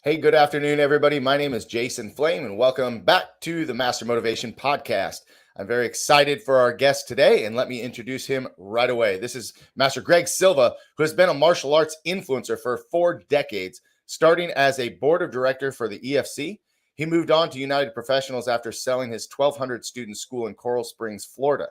Hey, good afternoon, everybody. My name is Jason Flame, and welcome back to the Master Motivation Podcast. I'm very excited for our guest today, and let me introduce him right away. This is Master Greg Silva, who has been a martial arts influencer for 4 decades, starting as a board of director for the EFC. He moved on to United Professionals after selling his 1,200-student school in Coral Springs, Florida.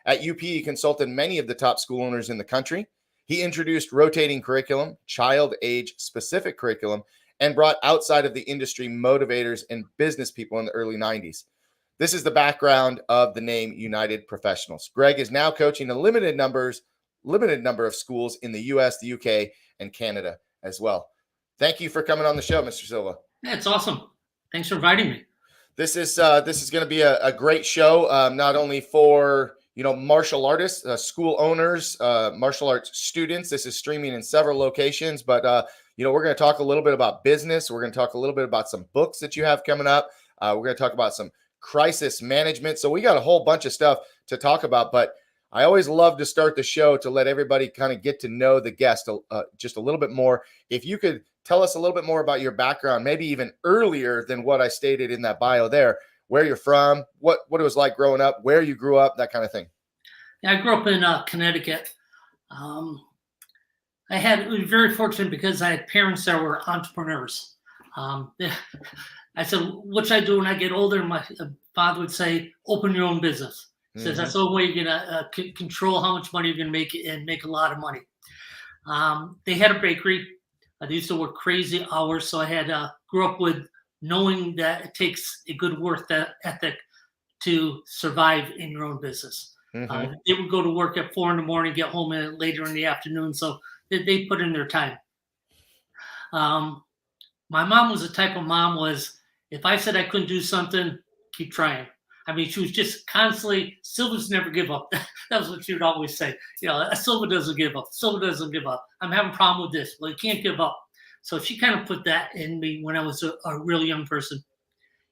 At UP, he consulted many of the top school owners in the country. He introduced rotating curriculum, child age specific curriculum, and brought outside of the industry motivators and business people in the early 90s. This is the background of the name United Professionals. Greg is now coaching a limited number of schools in the US, the UK, and Canada as well. Thank you for coming on the show, Mr. Silva. Yeah, it's awesome. Thanks for inviting me. This is going to be a great show, not only for martial artists, school owners, martial arts students. This is streaming in several locations, but we're going to talk a little bit about business. We're going to talk a little bit about some books that you have coming up. We're going to talk about some crisis management. So we got a whole bunch of stuff to talk about, but I always love to start the show to let everybody kind of get to know the guest just a little bit more. If you could tell us a little bit more about your background, maybe even earlier than what I stated in that bio there, where you're from, what it was like growing up, where you grew up, that kind of thing. Yeah, I grew up in Connecticut. I was very fortunate because I had parents that were entrepreneurs. I said, what should I do when I get older? My father would say, open your own business. He says, that's the only way you're going to control how much money you're going to make and make a lot of money. They had a bakery. They used to work crazy hours. So I grew up with knowing that it takes a good work ethic to survive in your own business. Mm-hmm. They would go to work at 4 a.m, get home later in the afternoon. So they put in their time. My mom was the type of mom was, if I said I couldn't do something, keep trying. I mean, she was just constantly, Silva's never give up. That was what she would always say. Silva doesn't give up. Silva doesn't give up. I'm having a problem with this. Well, you can't give up. So she kind of put that in me when I was a really young person.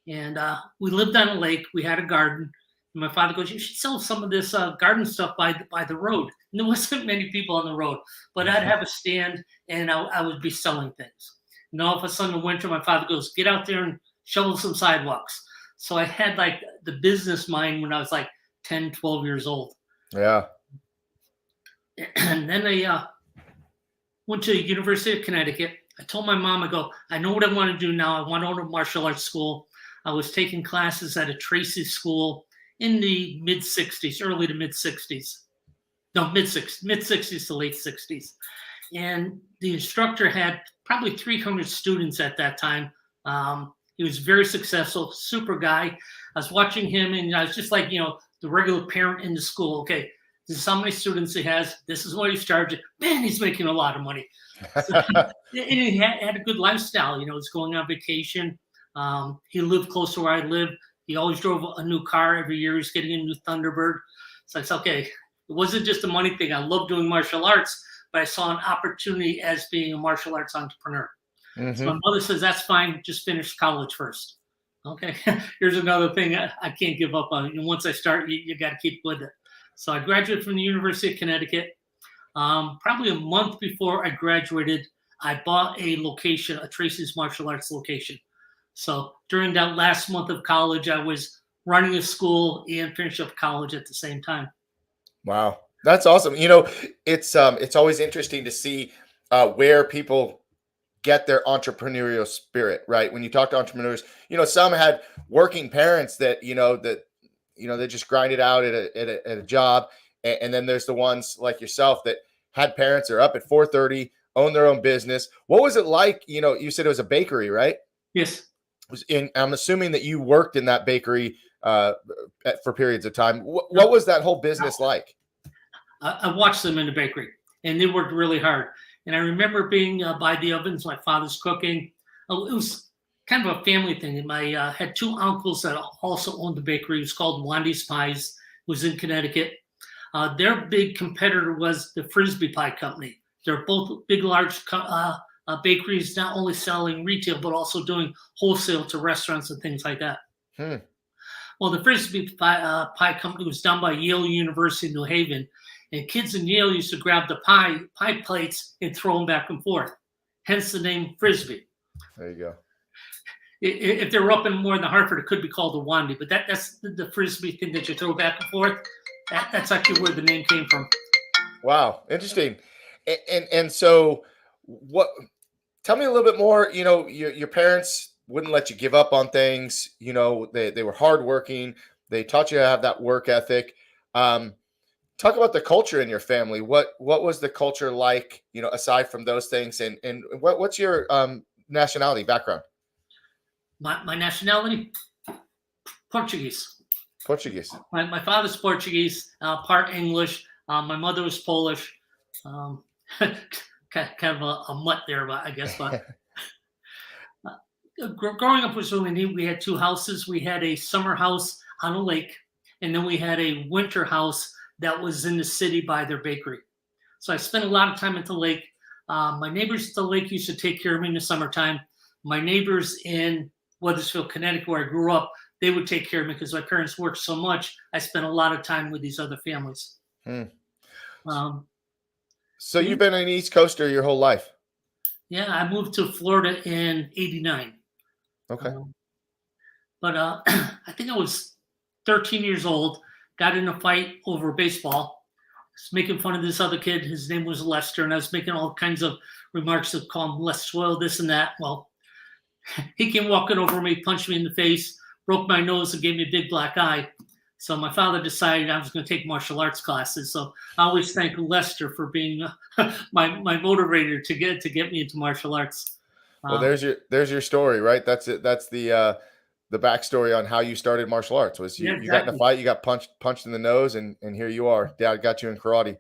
And we lived on a lake. We had a garden. And my father goes, you should sell some of this garden stuff by the road. And there wasn't many people on the road. But I'd have a stand, and I would be selling things. And all of a sudden in winter, my father goes, get out there and shovel some sidewalks. So I had like the business mind when I was like 10, 12 years old. Yeah. And then I went to the University of Connecticut. I told my mom, I go, I know what I want to do now. I want to go to martial arts school. I was taking classes at a Tracy school in the mid-60s, early to mid-60s. No, mid-60s to late 60s. And the instructor had probably 300 students at that time. He was very successful, super guy. I was watching him, and I was just like, the regular parent in the school. Okay, this is how many students he has. This is what he's charging. Man, he's making a lot of money. And he had a good lifestyle. He's going on vacation. He lived close to where I lived. He always drove a new car every year. He's getting a new Thunderbird. So it's okay. It wasn't just a money thing. I love doing martial arts, but I saw an opportunity as being a martial arts entrepreneur. Mm-hmm. So my mother says, that's fine. Just finish college first. Okay. Here's another thing I can't give up on. Once I start, you got to keep with it. So I graduated from the University of Connecticut. Probably a month before I graduated, I bought a location, a Tracy's Martial Arts location. So during that last month of college, I was running a school and finishing up college at the same time. Wow. That's awesome. It's always interesting to see where people get their entrepreneurial spirit, right? When you talk to entrepreneurs, some had working parents that, they just grind it out at a job. And then there's the ones like yourself that had parents that are up at 4:30, own their own business. What was it like? You said it was a bakery, right? Yes. I'm assuming that you worked in that bakery for periods of time. What was that whole business like? I watched them in the bakery, and they worked really hard. And I remember being by the ovens, my father's cooking. It was kind of a family thing. And I had 2 uncles that also owned the bakery. It was called Wandy's Pies. It was in Connecticut. Their big competitor was the Frisbee Pie Company. They're both big, large bakeries, not only selling retail, but also doing wholesale to restaurants and things like that. Well, the Frisbee Pie Company was done by Yale University in New Haven. And kids in Yale used to grab the pie plates and throw them back and forth. Hence the name Frisbee. There you go. If they're up in more in the Hartford, it could be called a wandy. But that's the frisbee thing that you throw back and forth. That's actually where the name came from. Wow, interesting. And so, what? Tell me a little bit more. Your parents wouldn't let you give up on things. They were hardworking. They taught you to have that work ethic. Um, Talk about the culture in your family. What was the culture like? Aside from those things, and what's your nationality background? My nationality, Portuguese. Portuguese. My father's Portuguese, part English. My mother was Polish. Um, kind of a mutt there, I guess. But growing up was really neat. We had two houses. We had a summer house on a lake, and then we had a winter house that was in the city by their bakery. So I spent a lot of time at the lake. My neighbors at the lake used to take care of me in the summertime. My neighbors in Weathersfield, Connecticut, where I grew up, they would take care of me because my parents worked so much. I spent a lot of time with these other families. Hmm. Um, So you've been an East Coaster your whole life? yeah, I moved to Florida in '89. Okay. But I think I was 13 years old, got in a fight over baseball. I was making fun of this other kid. His name was Lester, and I was making all kinds of remarks to call him less swell, this and that. Well, he came walking over me, punched me in the face, broke my nose, and gave me a big black eye. So my father decided I was going to take martial arts classes. So I always thank Lester for being my motivator to get me into martial arts. Well, there's your story, right? That's it. That's the backstory on how you started martial arts. Was Yeah, you got in a exactly. fight, you got punched in the nose, and here you are. Dad got you in karate.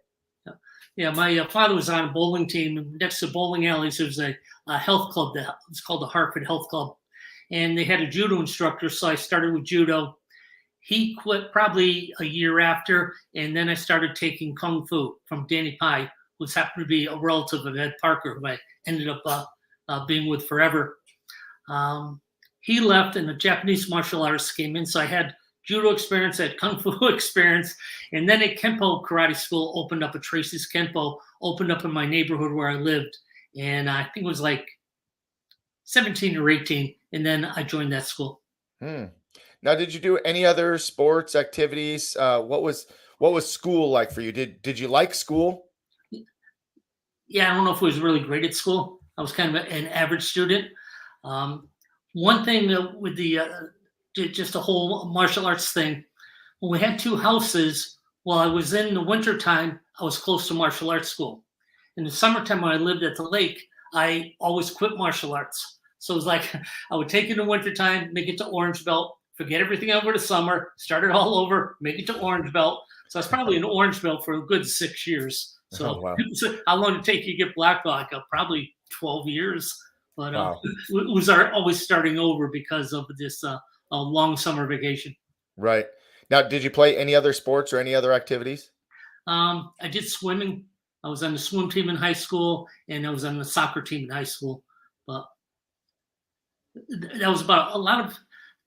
Yeah, my father was on a bowling team. And next to bowling alleys, there was a health club that was called the Hartford Health Club, and they had a judo instructor. So I started with judo. He quit probably a year after, and then I started taking kung fu from Danny Pye, who's happened to be a relative of Ed Parker, who I ended up being with forever. He left, and the Japanese martial arts came in. So I had judo experience, I had kung fu experience, and then a Kempo karate school opened up. A Tracy's Kempo opened up in my neighborhood where I lived, and I think it was like 17 or 18, and then I joined that school. Now, did you do any other sports activities? What was school like for you? Did you like school? Yeah, I don't know if it was really great at school. I was kind of an average student. Um, One thing with the just a whole martial arts thing, when we had two houses, while I was in the wintertime, I was close to martial arts school. In the summertime, when I lived at the lake, I always quit martial arts. So it was like I would take it in the wintertime, make it to orange belt, forget everything over the summer, start it all over, make it to orange belt. So I was probably an orange belt for a good 6 years. Oh, So wow. how long did it take you to get black belt? Probably 12 years. But Wow. it was always starting over because of this a long summer vacation. Right. Now, did you play any other sports or any other activities? I did swimming. I was on the swim team in high school, and I was on the soccer team in high school. But that was about a lot of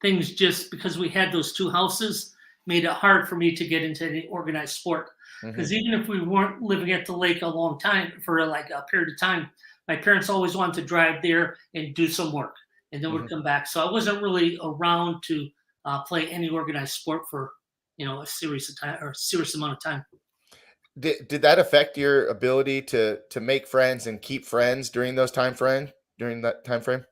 things. Just because we had those two houses, made it hard for me to get into any organized sport. Because even if we weren't living at the lake a long time for like a period of time, my parents always wanted to drive there and do some work, and then hmm would come back. So I wasn't really around to play any organized sport for a serious time or serious amount of time. Did that affect your ability to make friends and keep friends during that time frame?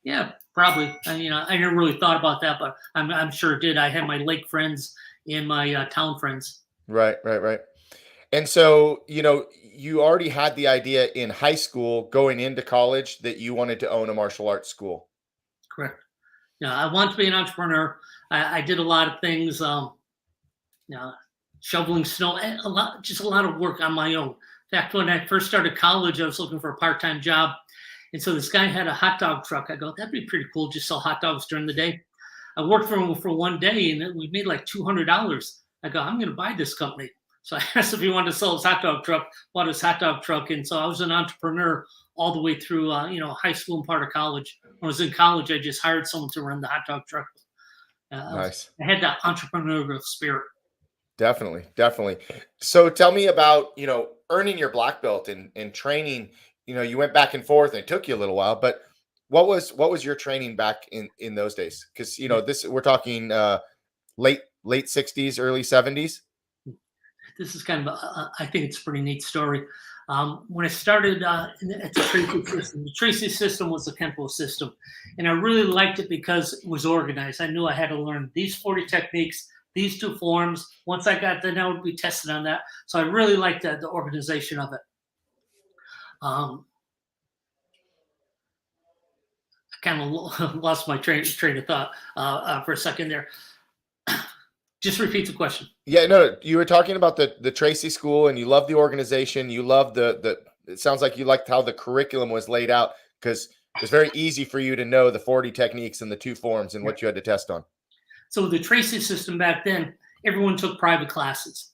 Yeah, probably. I never really thought about that, but I'm sure it did. I had my lake friends and my town friends. Right, right, right. And so, you already had the idea in high school going into college that you wanted to own a martial arts school. Correct. Yeah, I want to be an entrepreneur. I did a lot of things. You know, shoveling snow, and just a lot of work on my own. In fact, when I first started college, I was looking for a part-time job, and so this guy had a hot dog truck. I go, that'd be pretty cool, just sell hot dogs during the day. I worked for him for one day, and we made like $200. I go, I'm going to buy this company. So I asked if he wanted to sell his hot dog truck, bought his hot dog truck, and so I was an entrepreneur all the way through, high school and part of college. When I was in college, I just hired someone to run the hot dog truck. Nice. I had that entrepreneurial spirit. Definitely, definitely. So tell me about, earning your black belt and training. You went back and forth and it took you a little while, but what was your training back in those days? Because this we're talking late 60s, early 70s. This is kind of I think it's a pretty neat story. When I started at the Tracy system was the Kenpo system, and I really liked it because it was organized. I knew I had to learn these 40 techniques, these 2 forms. Once I got that, I would be tested on that. So I really liked the organization of it. I kind of lost my train of thought for a second there. Just repeat the question. Yeah, no, you were talking about the Tracy School, and you love the organization. You love the. It sounds like you liked how the curriculum was laid out, because it's very easy for you to know the 40 techniques and the 2 forms and what you had to test on. So the Tracy system back then, everyone took private classes.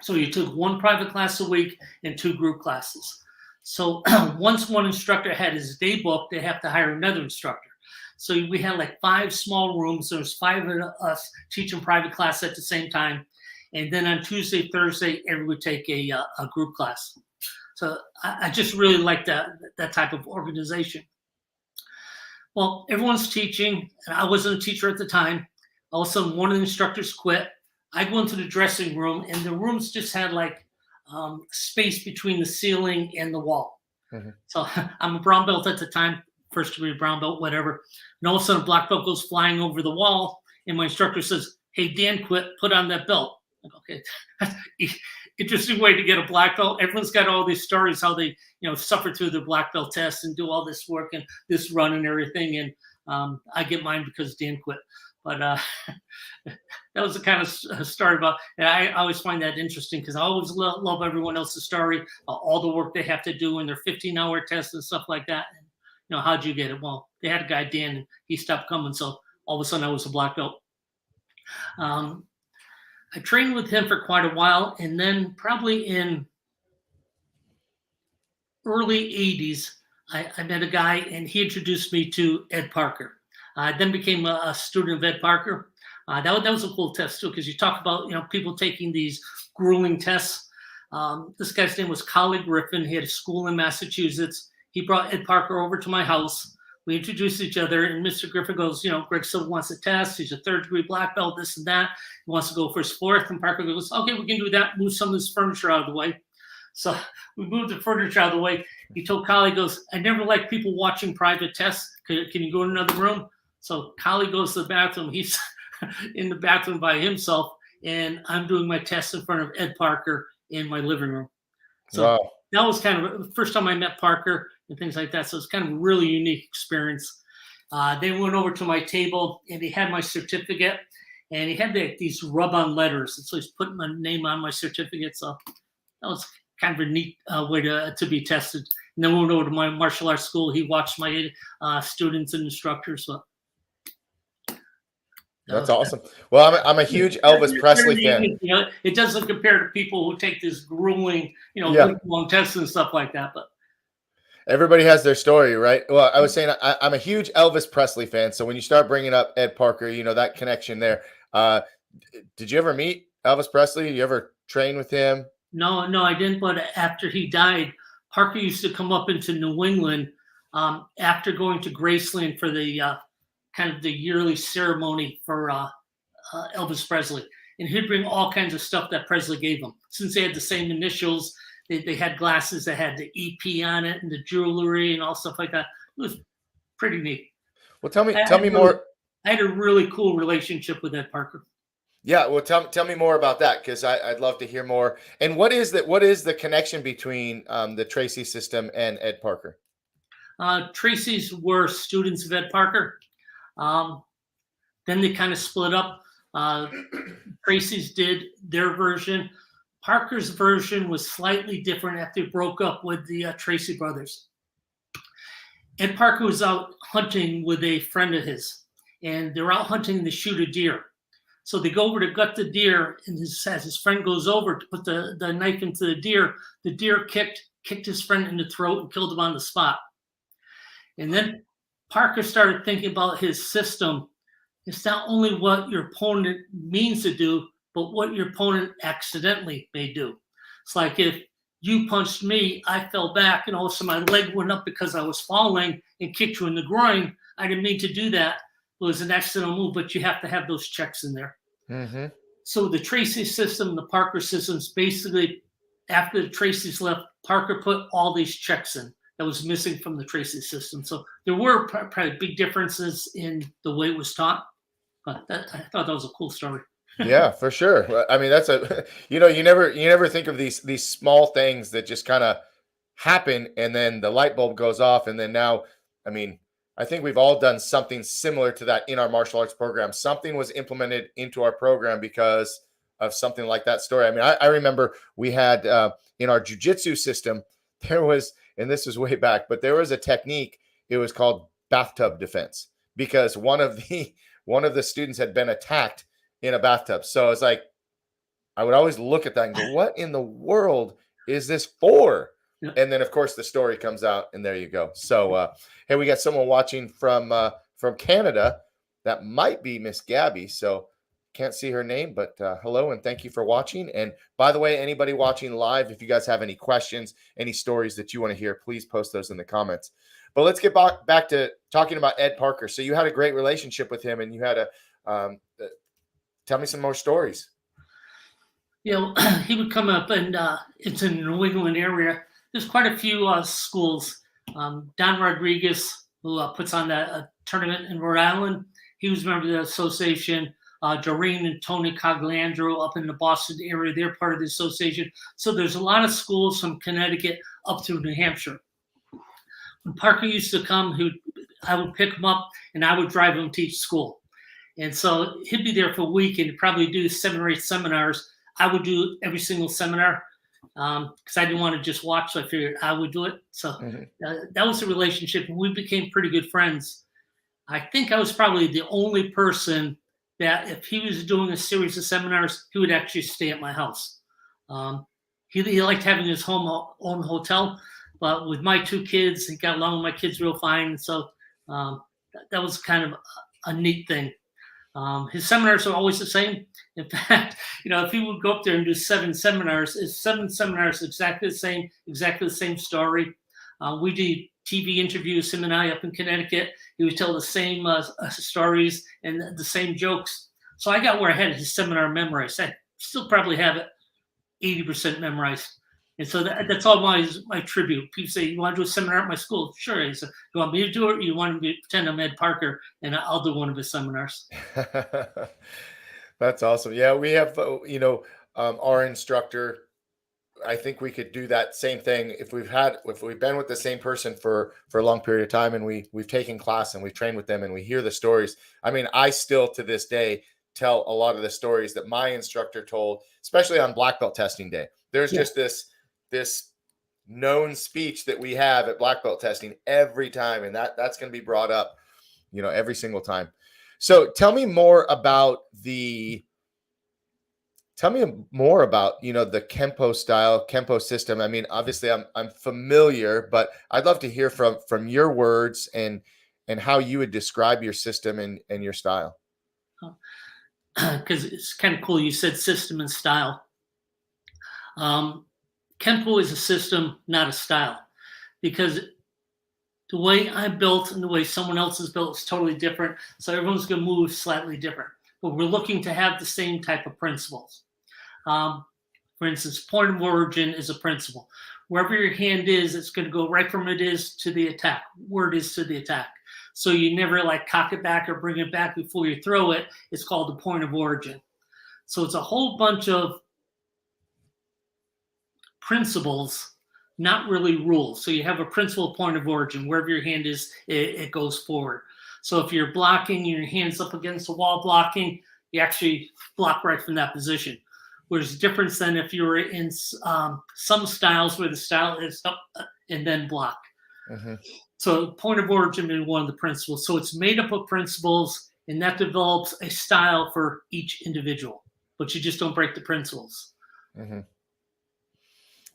So you took 1 private class a week and 2 group classes. So once one instructor had his day book, they have to hire another instructor. So we had like 5 small rooms. There was 5 of us teaching private class at the same time. And then on Tuesday, Thursday, everyone would take a group class. So I just really liked that type of organization. Well, everyone's teaching, and I wasn't a teacher at the time. All of a sudden, one of the instructors quit. I go into the dressing room, and the rooms just had like space between the ceiling and the wall. Mm-hmm. So I'm a brown belt at the time, first degree brown belt, whatever. And all of a sudden, a black belt goes flying over the wall, and my instructor says, "Hey, Dan quit, put on that belt." I'm like, okay, interesting way to get a black belt. Everyone's got all these stories how they, suffer through the black belt test and do all this work and this run and everything. And I get mine because Dan quit. But that was the kind of story about. And I always find that interesting because I always love everyone else's story, all the work they have to do in their 15-hour tests and stuff like that. And, how'd you get it? Well, they had a guy, Dan, and he stopped coming. So all of a sudden I was a black belt. I trained with him for quite a while. And then probably in early 80s, I met a guy, and he introduced me to Ed Parker. I then became a student of Ed Parker. That was a cool test too, because you talk about people taking these grueling tests. This guy's name was Collie Griffin. He had a school in Massachusetts. He brought Ed Parker over to my house. We introduced each other, and Mr. Griffin goes, Greg Silva wants a test. He's a 3rd degree black belt, this and that. He wants to go for his 4th, and Parker goes, okay, we can do that. Move some of this furniture out of the way. So we moved the furniture out of the way. He told Collie, goes, I never like people watching private tests. Can you go to another room? So Collie goes to the bathroom. He's in the bathroom by himself, and I'm doing my tests in front of Ed Parker in my living room. So wow. That was kind of the first time I met Parker and things like that. So it's kind of a really unique experience. They went over to my table, and he had my certificate, and he had these rub-on letters. And so he's putting my name on my certificate. So that was kind of a neat way to be tested. And then we went over to my martial arts school. He watched my students and instructors. So that's awesome. Well, I'm a huge Elvis Presley fan. It doesn't compare to people who take this grueling, long tests and stuff like that. But everybody has their story, right? Well, I was saying I'm a huge Elvis Presley fan. So when you start bringing up Ed Parker, that connection there. Did you ever meet Elvis Presley? You ever train with him? No, I didn't. But after he died, Parker used to come up into New England after going to Graceland for the kind of the yearly ceremony for Elvis Presley. And he'd bring all kinds of stuff that Presley gave him. Since they had the same initials, they had glasses that had the EP on it and the jewelry and all stuff like that. It was pretty neat. Well, tell me more. I had a really cool relationship with Ed Parker. Yeah, well, tell me more about that, because I'd love to hear more. And what is the connection between the Tracy system and Ed Parker? Tracy's were students of Ed Parker. Then they kind of split up. Tracy's did their version. Parker's version was slightly different after they broke up with the Tracy brothers. Ed Parker was out hunting with a friend of his, and they're out hunting to shoot a deer. So they go over to gut the deer, and as his friend goes over to put the knife into the deer kicked his friend in the throat and killed him on the spot. And then Parker started thinking about his system. It's not only what your opponent means to do, but what your opponent accidentally may do. It's like if you punched me, I fell back, and all of a sudden my leg went up because I was falling and kicked you in the groin. I didn't mean to do that. It was an accidental move, but you have to have those checks in there. Mm-hmm. So the Tracy system, the Parker systems, basically after the Tracy's left, Parker put all these checks in that was missing from the Tracy system. So there were probably big differences in the way it was taught, but I thought that was a cool story. Yeah, for sure. I mean, that's you never think of these small things that just kind of happen, and then the light bulb goes off, and then now, I mean, I think we've all done something similar to that in our martial arts program. Something was implemented into our program because of something like that story. I mean, I remember we had in our jujitsu system, there was, and this was way back, but there was a technique. It was called bathtub defense because one of the students had been attacked in a bathtub. So it's like, I would always look at that and go, what in the world is this for? Yeah. And then of course the story comes out and there you go. So, hey, we got someone watching from Canada. That might be Miss Gabby. So can't see her name, but hello and thank you for watching. And by the way, anybody watching live, if you guys have any questions, any stories that you want to hear, please post those in the comments. But let's get back to talking about Ed Parker. So you had a great relationship with him and you had tell me some more stories. He would come up, and it's in the New England area. There's quite a few schools. Don Rodriguez, who puts on that tournament in Rhode Island, he was a member of the association. Doreen and Tony Cogliandro up in the Boston area, they're part of the association. So there's a lot of schools from Connecticut up through New Hampshire. When Parker used to come, I would pick him up, and I would drive him to each school. And so he'd be there for a week and probably do 7 or 8 seminars. I would do every single seminar because I didn't want to just watch. So I figured I would do it. So that was the relationship. And we became pretty good friends. I think I was probably the only person that if he was doing a series of seminars, he would actually stay at my house. He liked having his own hotel. But with my 2 kids, he got along with my kids real fine. So that was kind of a neat thing. His seminars are always the same. In fact, if he would go up there and do 7 seminars, it's 7 seminars exactly the same story. We did TV interviews, him and I up in Connecticut. He would tell the same stories and the same jokes. So I got where I had his seminar memorized. I still probably have it 80% memorized. And so that's all my tribute. People say, you want to do a seminar at my school? Sure. He said, you want me to do it? Or you want me to pretend I'm Ed Parker and I'll do one of his seminars? That's awesome. Yeah, we have, our instructor. I think we could do that same thing if we've been with the same person for a long period of time and we've taken class and we've trained with them and we hear the stories. I mean, I still to this day tell a lot of the stories that my instructor told, especially on black belt testing day. There's just this known speech that we have at black belt testing every time. And that's going to be brought up, every single time. So tell me more about the Kempo style, Kempo system. I mean, obviously I'm familiar, but I'd love to hear from your words and how you would describe your system and your style. Because it's kind of cool. You said system and style. Kempo is a system, not a style, because the way I'm built and the way someone else is built is totally different. So everyone's going to move slightly different, but we're looking to have the same type of principles. For instance, point of origin is a principle. Wherever your hand is, it's going to go right from it is to the attack, where it is to the attack. So you never cock it back or bring it back before you throw it. It's called the point of origin. So it's a whole bunch of principles, not really rules. So you have a principle point of origin. Wherever your hand is, it goes forward. So if you're blocking, your hand's up against the wall blocking, you actually block right from that position. Whereas difference than if you're in some styles where the style is up and then block. Mm-hmm. So point of origin is one of the principles. So it's made up of principles, and that develops a style for each individual. But you just don't break the principles. Mm-hmm.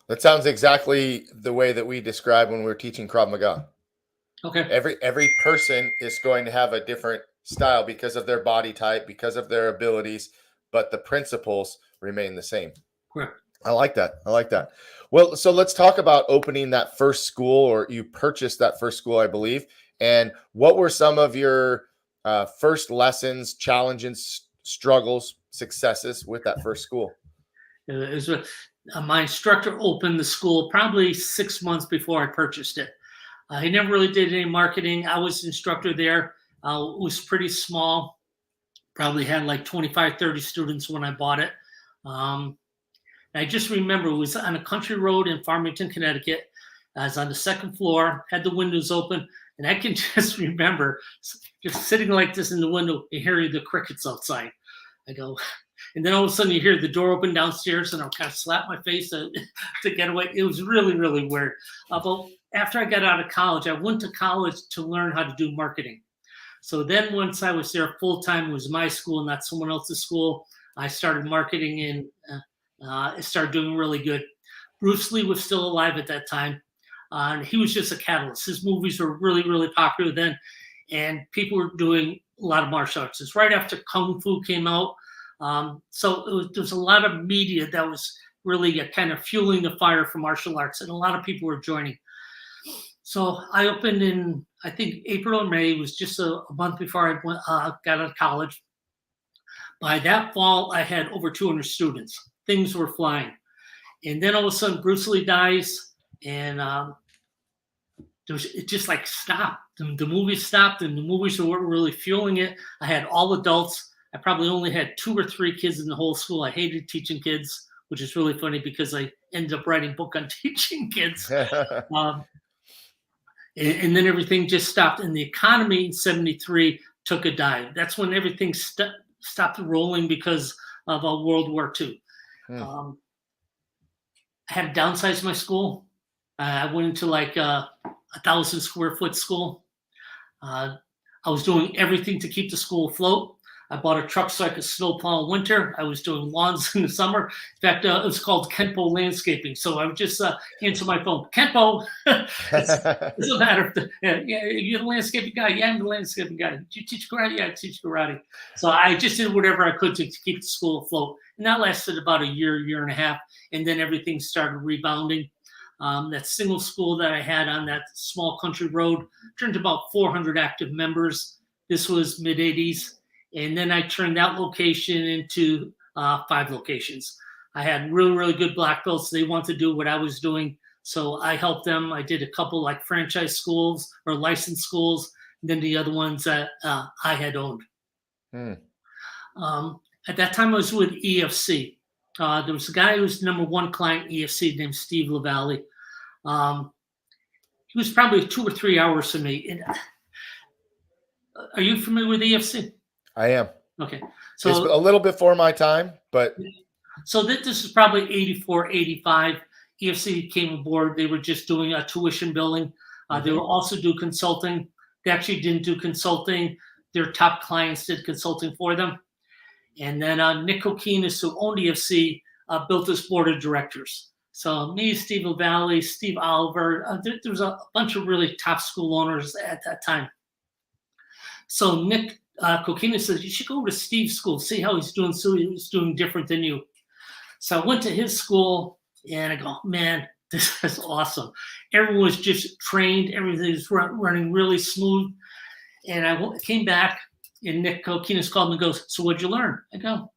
That sounds exactly the way that we describe when we're teaching Krav Maga. Okay. Every person is going to have a different style because of their body type, because of their abilities, but the principles remain the same. Correct. I like that. I like that. Well, so let's talk about opening that first school, or you purchased that first school, I believe. And what were some of your first lessons, challenges, struggles, successes with that first school? It was my instructor opened the school probably 6 months before I purchased it. He never really did any marketing. I was instructor there. It was pretty small. Probably had like 25, 30 students when I bought it. Um, I just remember it was on a country road in Farmington, Connecticut. I was on the second floor, had the windows open, and I can just remember just sitting like this in the window and hearing the crickets outside. I go, and then all of a sudden you hear the door open downstairs, and I'll kind of slap my face to get away. It was really, really weird. But after I got out of college, I went to college to learn how to do marketing. So then once I was there full time, it was my school, not someone else's school. I started marketing and it started doing really good. Bruce Lee was still alive at that time. And he was just a catalyst. His movies were really, really popular then. And people were doing a lot of martial arts. It's right after Kung Fu came out. So there was a lot of media that was really kind of fueling the fire for martial arts. And a lot of people were joining. So I opened in, I think, April or May. It was just a month before I got out of college. By that fall, I had over 200 students. Things were flying. And then all of a sudden, Bruce Lee dies, and it just like stopped. The movies stopped, and the movies weren't really fueling it. I had all adults. I probably only had 2 or 3 kids in the whole school. I hated teaching kids, which is really funny because I ended up writing a book on teaching kids. And then everything just stopped. And the economy in 73 took a dive. That's when everything stopped rolling because of World War II. I had to downsize my school. I went into like a 1,000 square foot school. I was doing everything to keep the school afloat. I bought a truck so I could snowplow in winter. I was doing lawns in the summer. In fact, it was called Kenpo Landscaping. So I would just answer my phone, Kenpo. It doesn't matter. You're the landscaping guy. Yeah, I'm the landscaping guy. Did you teach karate? Yeah, I teach karate. So I just did whatever I could to keep the school afloat. And that lasted about a year and a half. And then everything started rebounding. That single school that I had on that small country road turned to about 400 active members. This was mid-'80s. And then I turned that location into 5 locations. I had really, really good black belts. They wanted to do what I was doing. So I helped them. I did a couple like franchise schools or licensed schools. And then the other ones that I had owned. At that time, I was with EFC. There was a guy who was number 1 client EFC named Steve LaValle. He was probably 2 or 3 hours from me. And, are you familiar with EFC? I am. Okay. So it's a little before my time, but. So this is probably 84, 85. EFC came aboard. They were just doing a tuition billing. They were also do consulting. They actually didn't do consulting. Their top clients did consulting for them. And then Nick Kokinis, who owned EFC, built this board of directors. So me, Steve LaValle, Steve Oliver, there was a bunch of really top school owners at that time. So Nick Kokinis says, you should go to Steve's school, see how he's doing. So he's doing different than you. So I went to his school and I go, man, this is awesome. Everyone was just trained. Everything was running really smooth. And I came back and Nick Kokinis called me and goes, so what'd you learn? I go,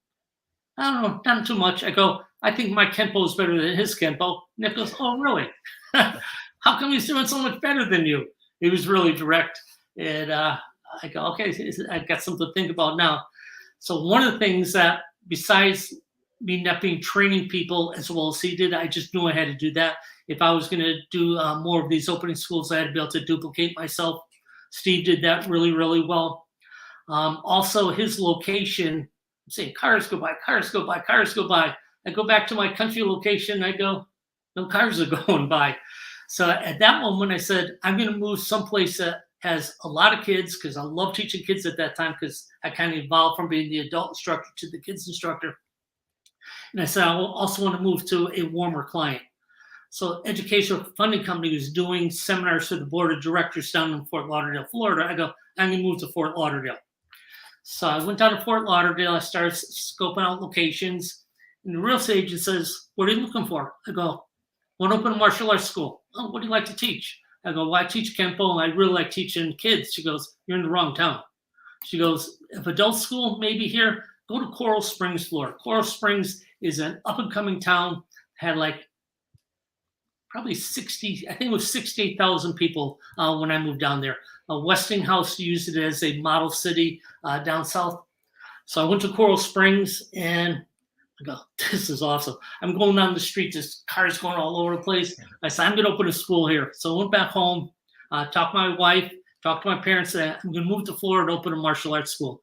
I don't know, not too much. I go, I think my Kenpo is better than his Kenpo. Nick goes, oh, really? How come he's doing so much better than you? He was really direct. And I go, okay, I got something to think about now. So one of the things that, besides me not being training people as well as he did, I just knew I had to do that. If I was going to do more of these opening schools, I had to be able to duplicate myself. Steve did that really, really well. Also, his location, I'm saying cars go by, cars go by, cars go by. I go back to my country location. I go, no cars are going by. So at that moment, I said, I'm going to move someplace that has a lot of kids, because I love teaching kids at that time, because I kind of evolved from being the adult instructor to the kids instructor. And I said, I also want to move to a warmer client. So educational funding company was doing seminars for the board of directors down in Fort Lauderdale, Florida. I go, I'm going to move to Fort Lauderdale. So I went down to Fort Lauderdale. I started scoping out locations. And the real estate agent says, what are you looking for? I go, I want to open a martial arts school. Oh, what do you like to teach? I go, well, I teach Kempo and I really like teaching kids. She goes, you're in the wrong town. She goes, if adult school, maybe here, go to Coral Springs, Florida. Coral Springs is an up and coming town, had like probably 60, I think it was 68,000 people when I moved down there. Westinghouse used it as a model city down south. So I went to Coral Springs and I go, this is awesome. I'm going down the street, there's cars going all over the place. I said, I'm going to open a school here. So I went back home, talked to my wife, talked to my parents, said, I'm going to move to Florida and open a martial arts school.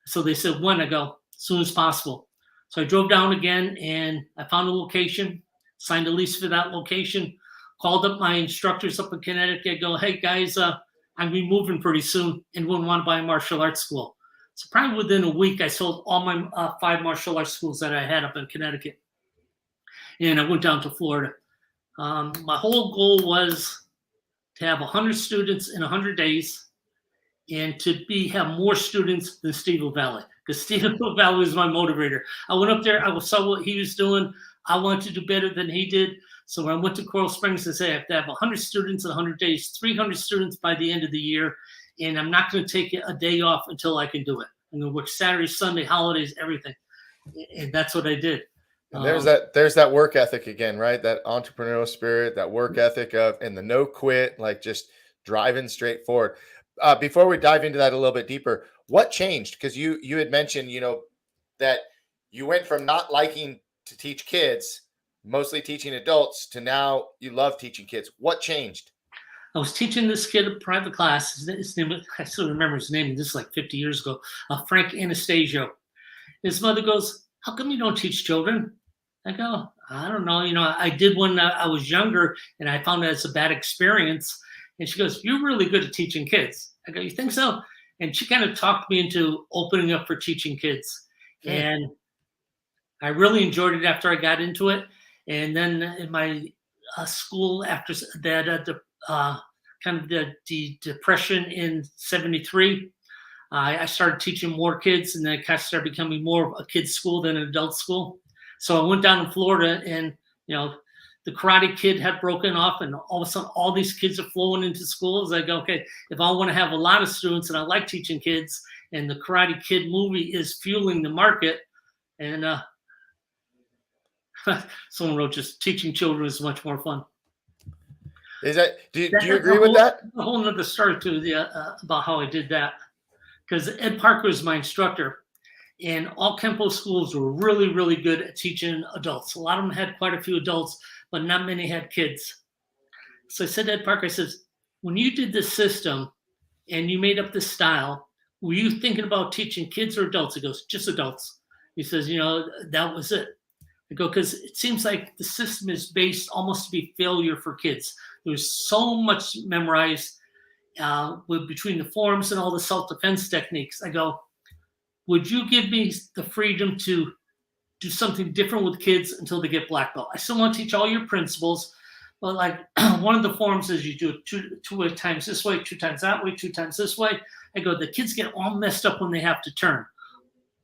So they said, when? I go, as soon as possible. So I drove down again and I found a location, signed a lease for that location, called up my instructors up in Connecticut, go, hey guys, I'm going to be moving pretty soon and wouldn't want to buy a martial arts school. So probably within a week, I sold all my 5 martial arts schools that I had up in Connecticut. And I went down to Florida. My whole goal was to have 100 students in 100 days and to have more students than Silva Valley, because Silva Valley was my motivator. I went up there, I saw what he was doing. I wanted to do better than he did. So when I went to Coral Springs, I said, I have to have 100 students in 100 days, 300 students by the end of the year. And I'm not going to take a day off until I can do it. I'm going to work Saturday, Sunday, holidays, everything. And that's what I did. And there's that work ethic again, right? That entrepreneurial spirit, that work ethic and the no quit, like just driving straight forward. Before we dive into that a little bit deeper, what changed? Because you had mentioned, that you went from not liking to teach kids, mostly teaching adults, to now you love teaching kids. What changed? I was teaching this kid a private class. His name, I still remember his name. This is like 50 years ago. Frank Anastasio. His mother goes, how come you don't teach children? I go, I don't know. I did when I was younger, and I found that it's a bad experience. And she goes, you're really good at teaching kids. I go, you think so? And she kind of talked me into opening up for teaching kids. Okay. And I really enjoyed it after I got into it. And then in my school after that, kind of the depression in 73, I started teaching more kids, and then it kind of started becoming more of a kid's school than an adult school. So I went down to Florida, and the Karate Kid had broken off, and all of a sudden all these kids are flowing into schools. I go, okay, if I want to have a lot of students and I like teaching kids, and the Karate Kid movie is fueling the market, and someone wrote, just teaching children is much more fun. Is that, do you agree with that? A whole nother story too, about how I did that, because Ed Parker is my instructor, and all Kempo schools were really, really good at teaching adults. A lot of them had quite a few adults, but not many had kids. So I said to Ed Parker, I says, when you did this system and you made up this style, were you thinking about teaching kids or adults? He goes, just adults. He says, that was it. I go, because it seems like the system is based almost to be failure for kids. There's so much memorized between the forms and all the self-defense techniques. I go, would you give me the freedom to do something different with kids until they get black belt? I still want to teach all your principles, but like one of the forms is you do it two times this way, 2 times that way, 2 times this way. I go, the kids get all messed up when they have to turn.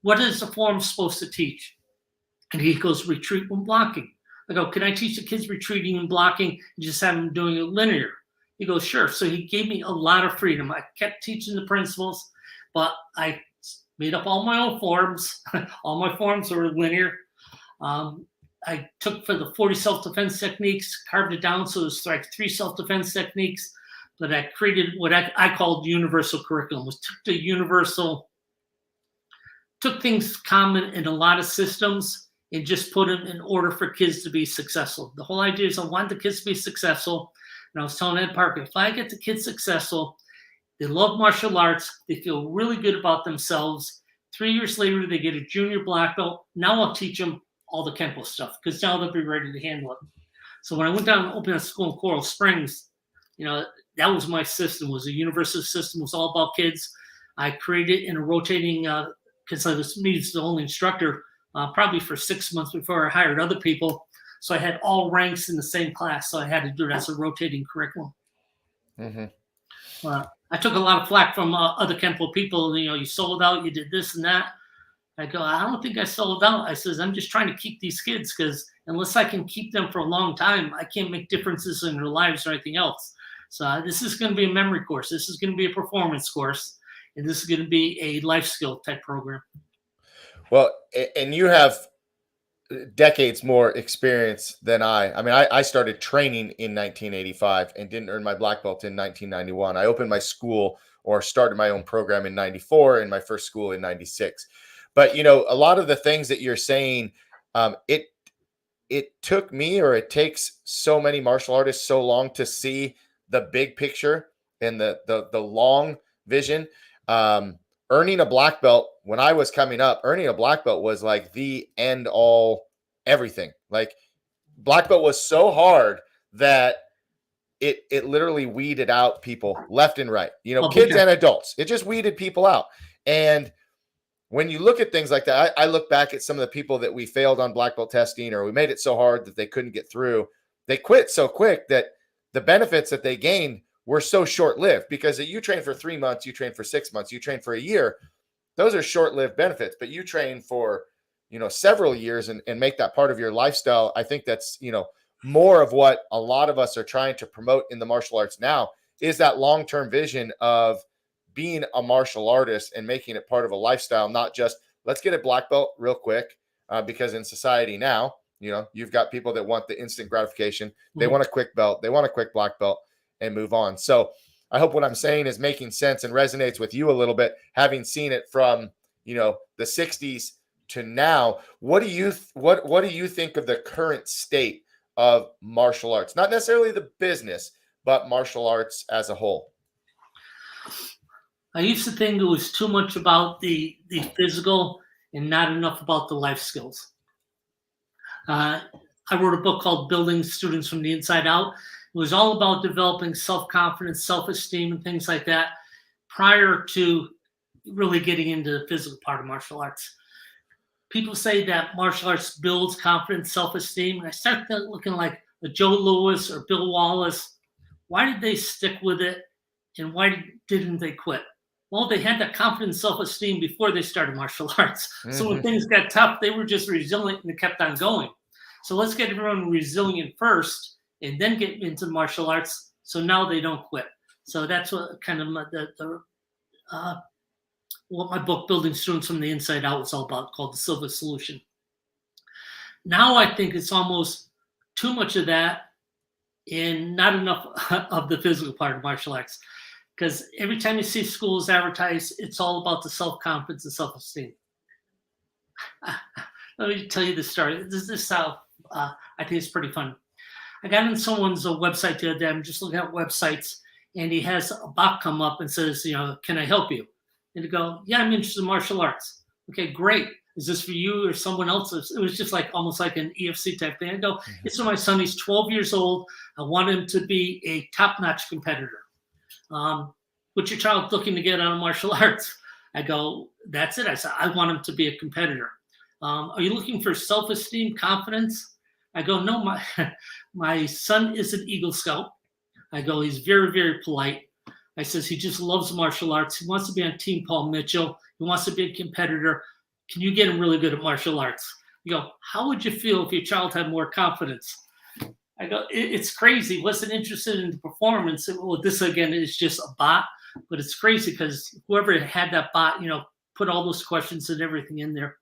What is the form supposed to teach? And he goes, retreat when blocking. I go, can I teach the kids retreating and blocking and just have them doing it linear? He goes, sure. So he gave me a lot of freedom. I kept teaching the principles, but I made up all my own forms. All my forms were linear. I took for the 40 self-defense techniques, carved it down so it's like 3 self-defense techniques, but I created what I called universal curriculum, was took things common in a lot of systems and just put them in order for kids to be successful. The whole idea is I want the kids to be successful. And I was telling Ed Parker, if I get the kids successful, they love martial arts, they feel really good about themselves. 3 years later, they get a junior black belt. Now I'll teach them all the Kempo stuff, because now they'll be ready to handle it. So when I went down and opened a school in Coral Springs, that was my system. It was a universal system. It was all about kids. I created in a rotating, because I was the only instructor, probably for 6 months before I hired other people. So I had all ranks in the same class. So I had to do it as a rotating curriculum. Mm-hmm. I took a lot of flack from other Kempo people. You sold out, you did this and that. I go, I don't think I sold out. I says, I'm just trying to keep these kids because unless I can keep them for a long time, I can't make differences in their lives or anything else. So this is going to be a memory course. This is going to be a performance course. And this is going to be a life skill type program. Well, and you have decades more experience than I. I mean, I started training in 1985 and didn't earn my black belt in 1991. I opened my school or started my own program in 94 and my first school in 96. But, you know, a lot of the things that you're saying, it took me, or it takes so many martial artists so long to see the big picture and the long vision. Earning a black belt when I was coming up, earning a black belt was like the end all everything. Like, black belt was so hard that it literally weeded out people left and right, you know, kids and adults. It just weeded people out. And when you look at things like that, I look back at some of the people that we failed on black belt testing, or we made it so hard that they couldn't get through. They quit so quick that the benefits that they gained were so short-lived, because you train for 3 months, you train for 6 months, you train for a year. Those are short-lived benefits, but you train for, you know, several years and make that part of your lifestyle. I think that's, you know, more of what a lot of us are trying to promote in the martial arts now, is that long-term vision of being a martial artist and making it part of a lifestyle, not just let's get a black belt real quick. Because in society now, you know, you've got people that want the instant gratification. They want a quick belt. They want a quick black belt and move on. So I hope what I'm saying is making sense and resonates with you a little bit, having seen it from, you know, the 60s to now. What do you think of the current state of martial arts? Not necessarily the business, but martial arts as a whole. I used to think it was too much about the physical and not enough about the life skills. I wrote a book called Building Students from the Inside Out. It was all about developing self-confidence, self-esteem, and things like that prior to really getting into the physical part of martial arts. People say that martial arts builds confidence, self-esteem, and I start looking like a Joe Louis or Bill Wallace. Why did they stick with it, and why didn't they quit? Well, they had that confidence, self-esteem before they started martial arts. Mm-hmm. So when things got tough, they were just resilient and kept on going. So let's get everyone resilient first and then get into martial arts, so now they don't quit. So that's what kind of what my book, Building Students from the Inside Out, was all about, called the Silva Solution. Now I think it's almost too much of that and not enough of the physical part of martial arts. Because every time you see schools advertise, it's all about the self-confidence and self-esteem. Let me tell you this story. This is how I think it's pretty fun. I got on someone's website the other day. I'm just looking at websites, and he has a bot come up and says, you know, can I help you? And to go, yeah, I'm interested in martial arts. Okay, great. Is this for you or someone else? It was just like almost like an EFC type thing. I go, it's for my son. He's 12 years old. I want him to be a top-notch competitor. What's your child looking to get out of martial arts? I go, that's it. I said, I want him to be a competitor. Are you looking for self-esteem, confidence? I go, no, my son is an Eagle Scout. I go, he's very, very polite. I says, he just loves martial arts. He wants to be on Team Paul Mitchell. He wants to be a competitor. Can you get him really good at martial arts? You go, how would you feel if your child had more confidence? I go, it's crazy. He wasn't interested in the performance. Well, this again is just a bot, but it's crazy because whoever had that bot, you know, put all those questions and everything in there.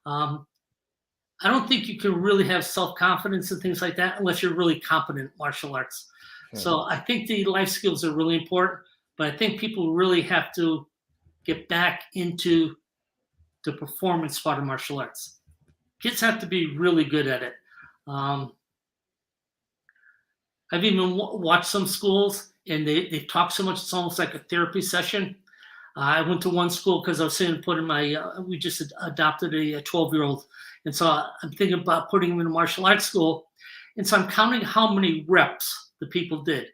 I don't think you can really have self-confidence and things like that unless you're really competent in martial arts. So I think the life skills are really important, but I think people really have to get back into the performance part of martial arts. Kids have to be really good at it. I've even watched some schools and they talk so much, it's almost like a therapy session. I went to one school because I was saying putting we just adopted a 12-year-old. And so I'm thinking about putting him in a martial arts school. And so I'm counting how many reps the people did.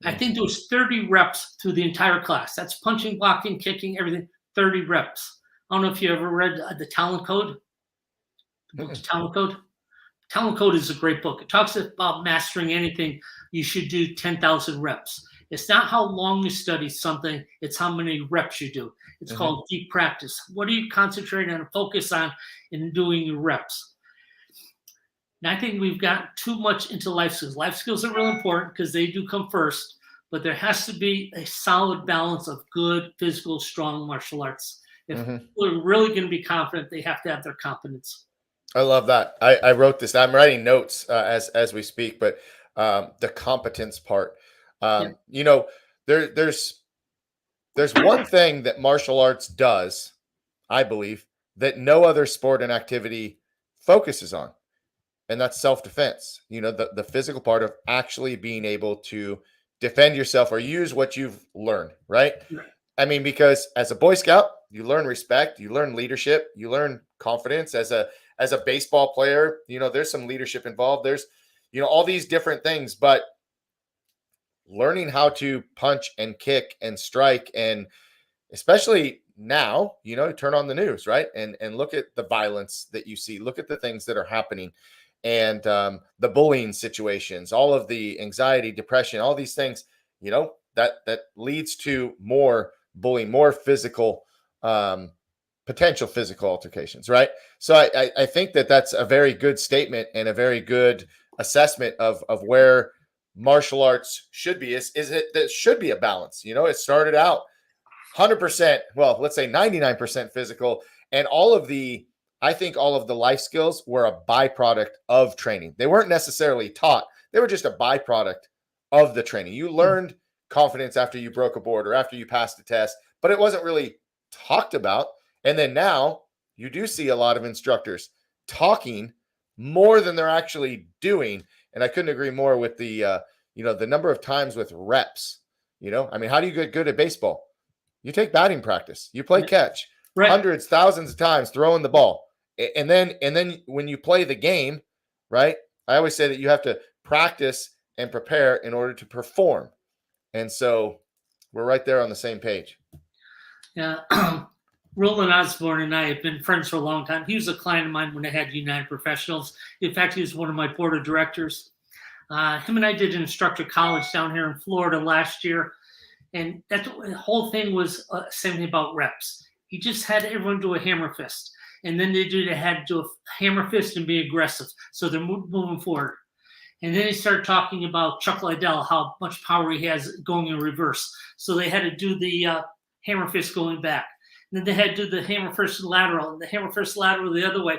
I think there was 30 reps through the entire class. That's punching, blocking, kicking, everything, 30 reps. I don't know if you ever read The Talent Code. The book, Talent Code. Talent Code is a great book. It talks about mastering anything. You should do 10,000 reps. It's not how long you study something, it's how many reps you do. It's called deep practice. What are you concentrating and focus on in doing your reps? And I think we've got too much into life skills. Life skills are really important because they do come first, but there has to be a solid balance of good, physical, strong martial arts. If people are really going to be confident, they have to have their competence. I love that. I wrote this. I'm writing notes as we speak, but the competence part. You know, there's one thing that martial arts does, I believe, that no other sport and activity focuses on, and that's self-defense. You know, the physical part of actually being able to defend yourself or use what you've learned, right? Right. I mean, because as a Boy Scout, you learn respect, you learn leadership, you learn confidence. As a baseball player, you know, there's some leadership involved. There's, you know, all these different things, but learning how to punch and kick and strike, and especially now, you know, turn on the news, right? And look at the violence that you see, look at the things that are happening, and the bullying situations, all of the anxiety, depression, all these things, you know, that leads to more bullying, more physical, potential physical altercations, right? So I think that that's a very good statement and a very good assessment of where martial arts should be. Is it that should be a balance? You know, it started out 100%, well, let's say 99% physical, and I think all of the life skills were a byproduct of training. They weren't necessarily taught. They were just a byproduct of the training. You learned confidence after you broke a board or after you passed a test, but it wasn't really talked about. And then now you do see a lot of instructors talking more than they're actually doing. And I couldn't agree more with the number of times with reps. You know, I mean, how do you get good at baseball? You take batting practice. You play catch, Right. hundreds, thousands of times throwing the ball. And then when you play the game, right? I always say that you have to practice and prepare in order to perform. And so we're right there on the same page. Yeah. Roland Osborne and I have been friends for a long time. He was a client of mine when I had United Professionals. In fact, he was one of my board of directors. Him and I did an instructor college down here in Florida last year. And the whole thing was same thing about reps. He just had everyone do a hammer fist. And then they had to do a hammer fist and be aggressive. So they're moving forward. And then he started talking about Chuck Liddell, how much power he has going in reverse. So they had to do the hammer fist going back. And then they had to do the hammer fist lateral and the hammer fist lateral the other way.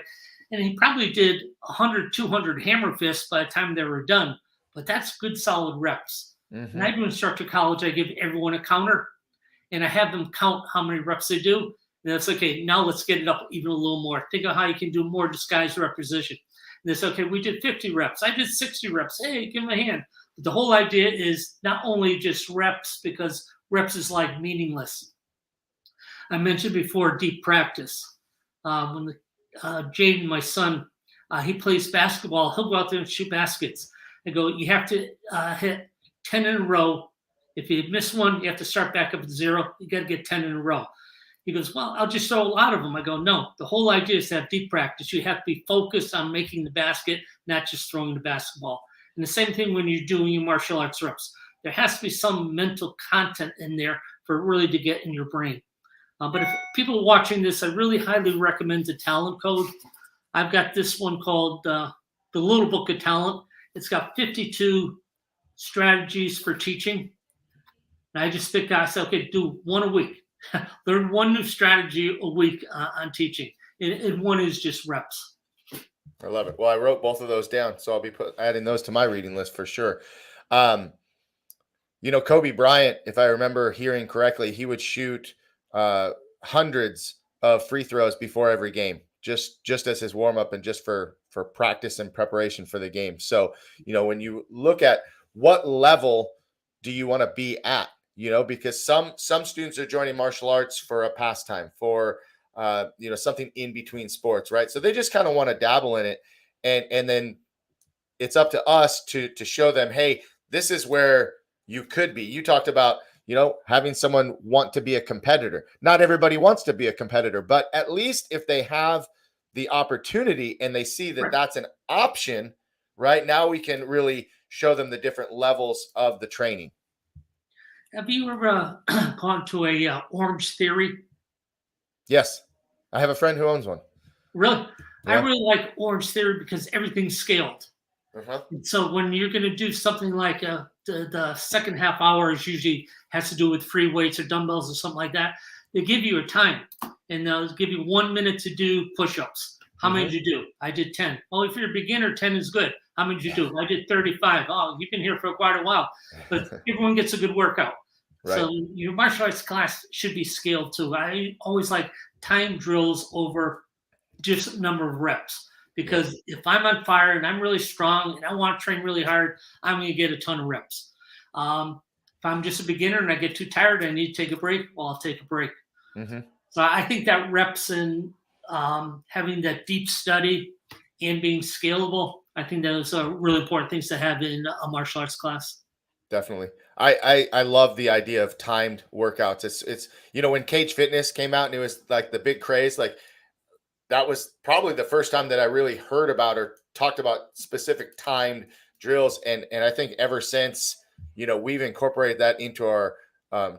And he probably did 100, 200 hammer fists by the time they were done. But that's good, solid reps. Mm-hmm. And I do instructor college. I give everyone a counter. And I have them count how many reps they do. And that's okay. Now let's get it up even a little more. Think of how you can do more disguised repetition. And it's okay. We did 50 reps. I did 60 reps. Hey, give them a hand. But the whole idea is not only just reps, because reps is like meaningless. I mentioned before deep practice. When Jaden, my son, he plays basketball, he'll go out there and shoot baskets. I go, you have to hit 10 in a row. If you miss one, you have to start back up at 0. You got to get 10 in a row. He goes, well, I'll just throw a lot of them. I go, no, the whole idea is to have deep practice. You have to be focused on making the basket, not just throwing the basketball. And the same thing when you're doing your martial arts reps. There has to be some mental content in there for it really to get in your brain. But if people are watching this, I really highly recommend the Talent Code. I've got this one called the Little Book of Talent. It's got 52 strategies for teaching. And I just picked out, I said, okay, do one a week. Learn one new strategy a week on teaching. And one is just reps. I love it. Well, I wrote both of those down, so I'll be adding those to my reading list for sure. Kobe Bryant, if I remember hearing correctly, he would shoot hundreds of free throws before every game, just as his warm up and just for practice and preparation for the game. So, when you look at what level do you want to be at, because some students are joining martial arts for a pastime, for something in between sports, right? So they just kind of want to dabble in it, and then it's up to us to show them, hey, this is where you could be. You talked about having someone want to be a competitor. Not everybody wants to be a competitor, but at least if they have the opportunity and they see that that's an option, right? Now we can really show them the different levels of the training. Have you ever gone to a Orange Theory? Yes. I have a friend who owns one. Really, I Yeah. really like Orange Theory because everything's scaled. Uh-huh. And so when you're going to do something like the second half hour is usually has to do with free weights or dumbbells or something like that. They give you a time, and they'll give you 1 minute to do push-ups. How many did you do? I did 10. Well, if you're a beginner, 10 is good. How many did you do? I did 35. Oh, you've been here for quite a while, but everyone gets a good workout. Right. So your martial arts class should be scaled too. I always like time drills over just number of reps. Because if I'm on fire and I'm really strong and I want to train really hard, I'm going to get a ton of reps. If I'm just a beginner and I get too tired and I need to take a break, well, I'll take a break. Mm-hmm. So I think that reps and having that deep study and being scalable, I think those are really important things to have in a martial arts class. Definitely. I love the idea of timed workouts. It's when Cage Fitness came out and it was like the big craze, like that was probably the first time that I really heard about or talked about specific timed drills. And I think ever since, we've incorporated that into our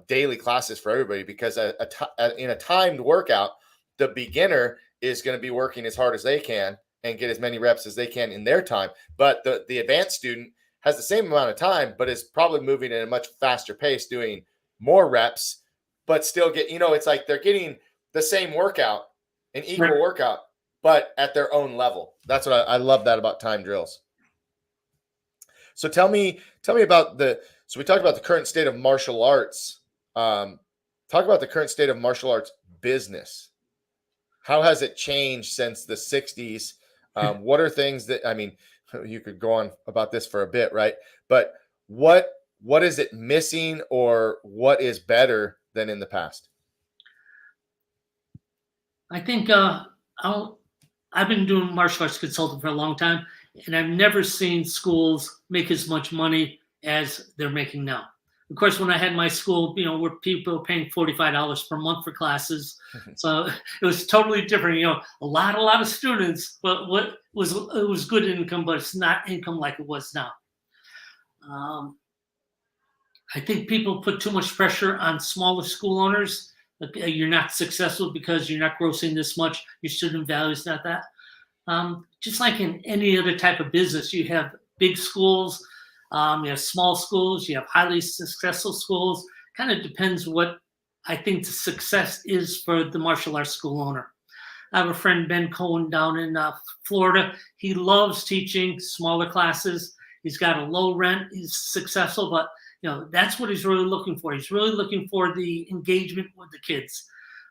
daily classes for everybody because in a timed workout, the beginner is going to be working as hard as they can and get as many reps as they can in their time. But the advanced student has the same amount of time, but is probably moving at a much faster pace, doing more reps, but still it's like they're getting the same workout, an equal workout, but at their own level. That's what I love that about time drills. So tell me about so we talked about the current state of martial arts. Talk about the current state of martial arts business. How has it changed since the 60s? What are things that, you could go on about this for a bit, right? But what is it missing or what is better than in the past? I think I've been doing martial arts consulting for a long time, and I've never seen schools make as much money as they're making now. Of course, when I had my school, where people were paying $45 per month for classes, so it was totally different. A lot of students, but it was good income, but it's not income like it was now. I think people put too much pressure on smaller school owners. You're not successful because you're not grossing this much. Your student value is not that. Just like in any other type of business, you have big schools, you have small schools, you have highly successful schools. Kind of depends what I think the success is for the martial arts school owner. I have a friend, Ben Cohen, down in Florida. He loves teaching smaller classes. He's got a low rent. He's successful, but that's what he's really looking for. He's really looking for the engagement with the kids.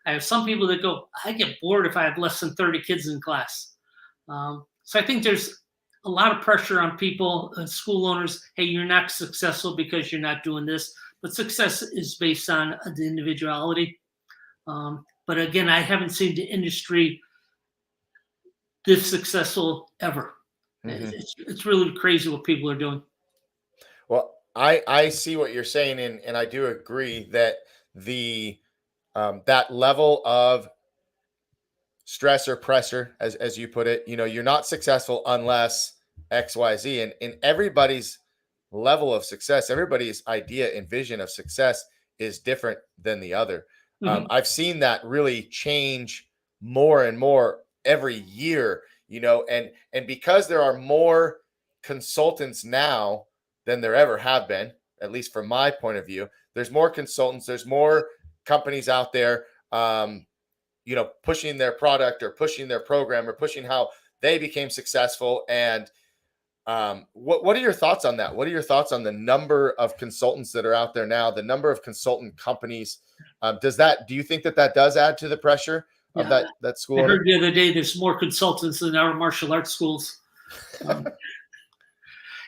I have some people that go, I get bored if I have less than 30 kids in class. So I think there's a lot of pressure on people, school owners. Hey, you're not successful because you're not doing this. But success is based on the individuality. But again, I haven't seen the industry this successful ever. Mm-hmm. It's really crazy what people are doing. Well, I see what you're saying, and I do agree that the that level of stress or pressure, as you put it, you're not successful unless X, Y, Z, and in everybody's level of success, everybody's idea and vision of success is different than the other. Mm-hmm. I've seen that really change more and more every year, and because there are more consultants now than there ever have been, at least from my point of view. There's more consultants, there's more companies out there, pushing their product or pushing their program or pushing how they became successful. And what are your thoughts on that? What are your thoughts on the number of consultants that are out there now, the number of consultant companies? Do you think that does add to the pressure of that school? I heard the other day there's more consultants than our martial arts schools.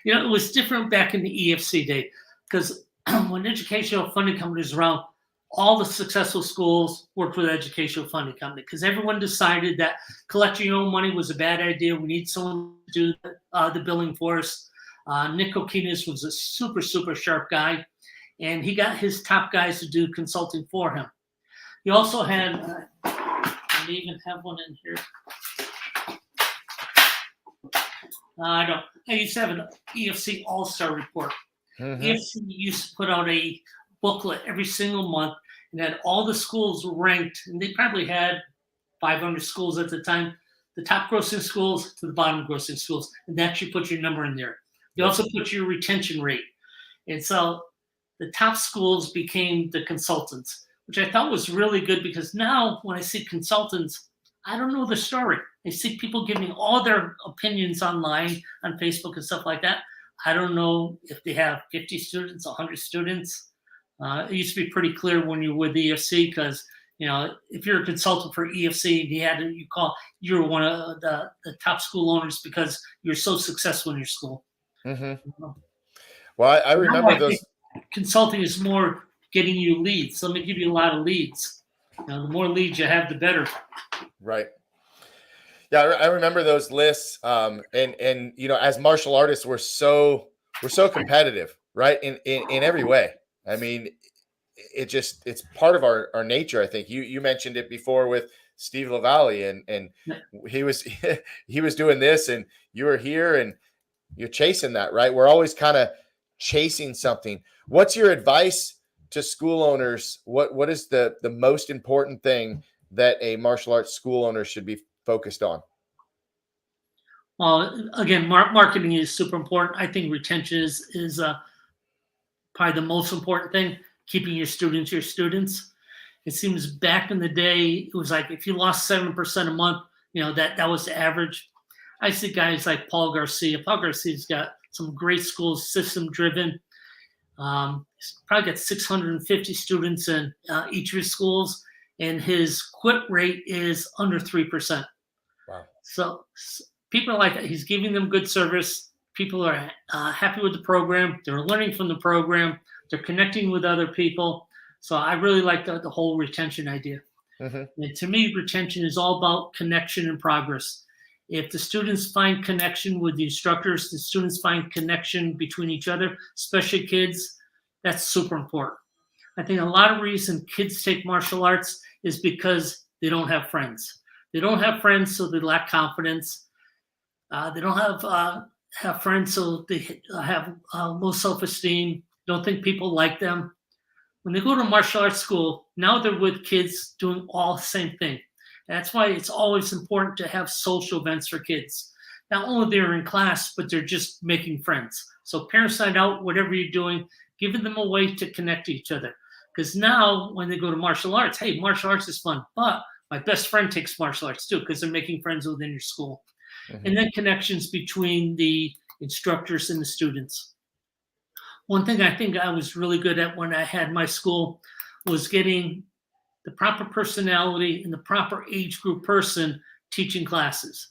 It was different back in the EFC day because when educational funding companies were around, all the successful schools worked with educational funding company because everyone decided that collecting your own money was a bad idea. We need someone to do the billing for us. Nick Kokinas was a super, super sharp guy, and he got his top guys to do consulting for him. He also had, I may even have one in here. I used to have an EFC All-Star report. Mm-hmm. EFC used to put out a booklet every single month and had all the schools ranked, and they probably had 500 schools at the time, the top grossing schools to the bottom grossing schools, and that you put your number in there. You also put your retention rate. And so the top schools became the consultants, which I thought was really good, because now when I see consultants, I don't know the story. I see people giving all their opinions online on Facebook and stuff like that. I don't know if they have 50 students, 100 students. It used to be pretty clear when you were with the EFC, because if you're a consultant for EFC, you were one of the top school owners because you're so successful in your school. Mm-hmm. Well, I remember those. Consulting is more getting you leads. So let me give you a lot of leads. The more leads you have, the better. Right. Yeah, I remember those lists. And as martial artists, we're so competitive, right? In every way. I mean, it's part of our nature. I think you mentioned it before with Steve LaValle, and he was doing this, and you were here, and you're chasing that, right? We're always kind of chasing something. What's your advice to school owners? What is the most important thing that a martial arts school owner should be focused on? Well, again, marketing is super important. I think retention is probably the most important thing. Keeping your students. It seems back in the day, it was like if you lost 7% a month, that was the average. I see guys like Paul Garcia. Paul Garcia's got some great schools, system driven. He's probably got 650 students in each of his schools, and his quit rate is under 3%. Wow. So people are like, he's giving them good service. People are happy with the program. They're learning from the program. They're connecting with other people. So I really like the whole retention idea. Mm-hmm. And to me, retention is all about connection and progress. If the students find connection with the instructors, the students find connection between each other, especially kids, that's super important. I think a lot of reason kids take martial arts is because they don't have friends. They don't have friends, so they lack confidence. They don't have friends, so they have low self-esteem, don't think people like them. When they go to martial arts school, now they're with kids doing all the same thing. That's why it's always important to have social events for kids. Not only they're in class, but they're just making friends. So parents night out, whatever you're doing, giving them a way to connect to each other. Because now when they go to martial arts, hey, martial arts is fun, but my best friend takes martial arts too, because they're making friends within your school. Mm-hmm. And then connections between the instructors and the students. One thing I think I was really good at when I had my school was getting the proper personality and the proper age group person teaching classes.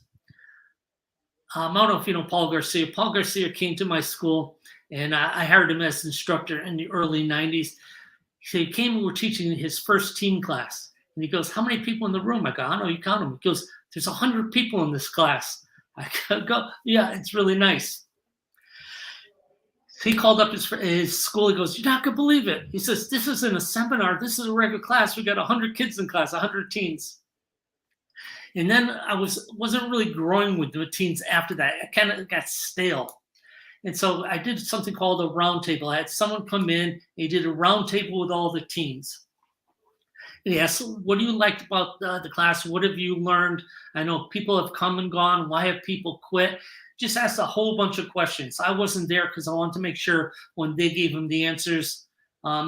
I don't know if you know Paul Garcia. Paul Garcia came to my school, and I hired him as instructor in the early 90s. He came and we're teaching his first teen class. And he goes, how many people in the room? I go, I don't know, you count them. He goes, there's 100 people in this class. I go, yeah, it's really nice. He called up his school. He goes, you're not going to believe it. He says, this isn't a seminar. This is a regular class. We got 100 kids in class, 100 teens. And then I wasn't really growing with the teens after that. I kind of got stale. And so I did something called a round table. I had someone come in. He did a round table with all the teens. And he asked, what do you like about the class? What have you learned? I know people have come and gone. Why have people quit? Just asked a whole bunch of questions. I wasn't there because I wanted to make sure when they gave him the answers,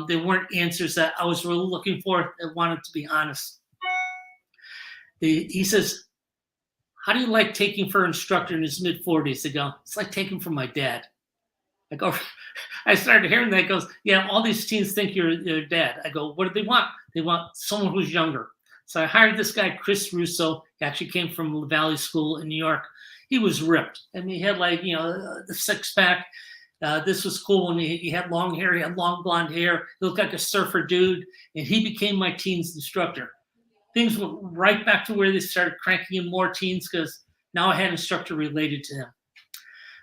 they weren't answers that I was really looking for. I wanted to be honest. He says, how do you like taking for an instructor in his mid-40s? I go, it's like taking from my dad. I go, I started hearing that. He goes, yeah, all these teens think you're their dad. I go, what do they want? They want someone who's younger. So I hired this guy, Chris Russo. He actually came from LaValle School in New York. He was ripped. I mean, he had the six-pack. This was cool when he had long hair. He had long blonde hair. He looked like a surfer dude. And he became my teens instructor. Things went right back to where they started cranking in more teens because now I had an instructor related to him.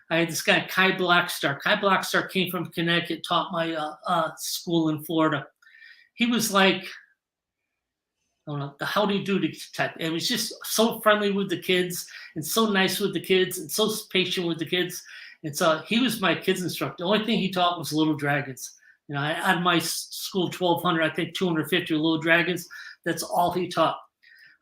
I had this guy, Kai Blackstar. Kai Blackstar came from Connecticut, taught my school in Florida. He was like, I don't know, the howdy doody type. It was just so friendly with the kids and so nice with the kids and so patient with the kids. And so he was my kids instructor. The only thing he taught was Little Dragons. Out of my school 1,200, I think 250 little dragons. That's all he taught.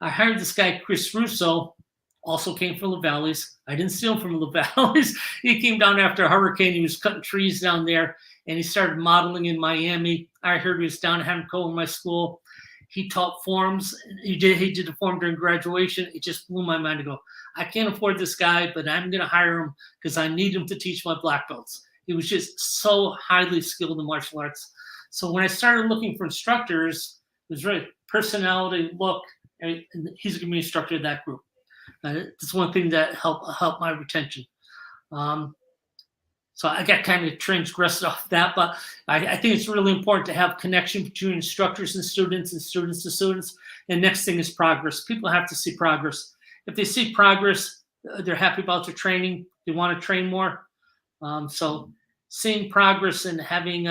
I hired this guy, Chris Russo, also came from the valleys. I didn't steal him from the valleys. He came down after a hurricane. He was cutting trees down there, and he started modeling in Miami. I heard he was down at Hamco in my school. He taught forms. He did a form during graduation. It just blew my mind to go, I can't afford this guy, but I'm going to hire him because I need him to teach my black belts. He was just so highly skilled in martial arts. So when I started looking for instructors, it was really personality, look, and he's going to be instructor of that group. That's one thing that helped my retention. So I got kind of transgressed off that, but I think it's really important to have connection between instructors and students to students. And next thing is progress. People have to see progress. If they see progress, they're happy about their training. They want to train more. So seeing progress and having